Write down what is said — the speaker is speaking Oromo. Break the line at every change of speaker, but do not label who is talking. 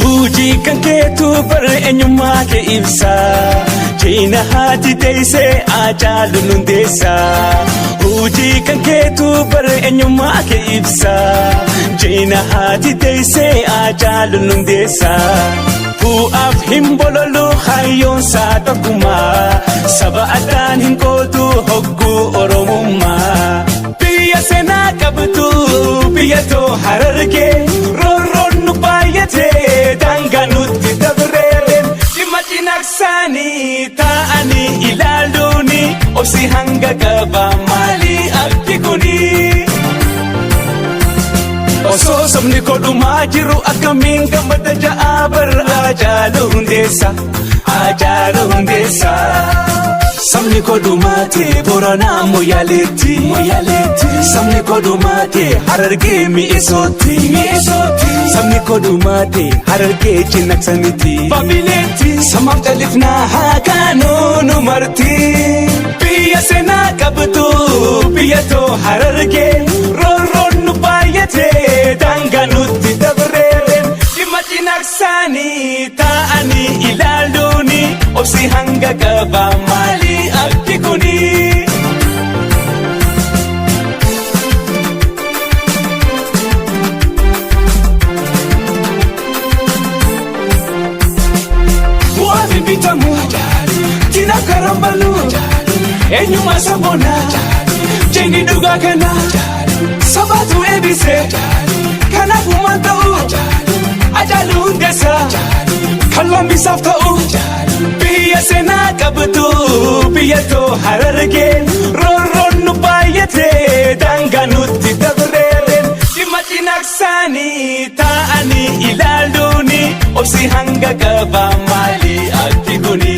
Hojii kan keetu bara eenyummaa kee ibsa. Jeena haati teessee ajaalu hundeessa. Hojii kan keetu bara eenyummaa kee ibsa. Jeena haati teessee ajaalu hundeessa. Bu'aaf hin bololu hayyoon saa tokkummaa. Saba addaan hin qoodu hogguu Oromummaa. Biyya seenaa qabdu biyya too Harargee. Roorroon nu baay'atee daangaa nutti dabareereen. Dhimma cinaaqsaanii taa'anii ilaaluuni. Obsi hanga qabaa maali abdi kuni? Osoo sabni kodhumaa jiru akkamiin gammada ja'a bara ajaalu hundeessa. Ajaalu hundeessa. Sabni kodhumaate Booranaa Moyaaleetti. Sabni kodhumaate Harargee mi'eessootti. Sabni kodhumaate Harargee cinaaqsanitti. Babileetti samaaf jalifnaa haa kaanuu nu marti. Biyya seenaa qabdu biyya too Harargee. Roorroon nu baay'atee daangaa nutti dabareereen. Dhimma cinaaqsaanii taa'anii ilaaluuni. Obsi hanga qabaa maali abdi kuni? Bu'aaf hin bitamu tina karambalu. Eenyummaa saboona jeenii dhugaa kana. Sabaatu eebise kanaaf uumaan ta'u. Ajaalu hundeessa kan lammisaaf ta'u. Biyya seenaa qabdu biyya too Harargee. Roorroon nu baay'atee daangaa nutti dabareereen. Dhimma cinaaqsaanii taa'anii ilaaluuni. Obsi hanga qabaa maali abdi kuni?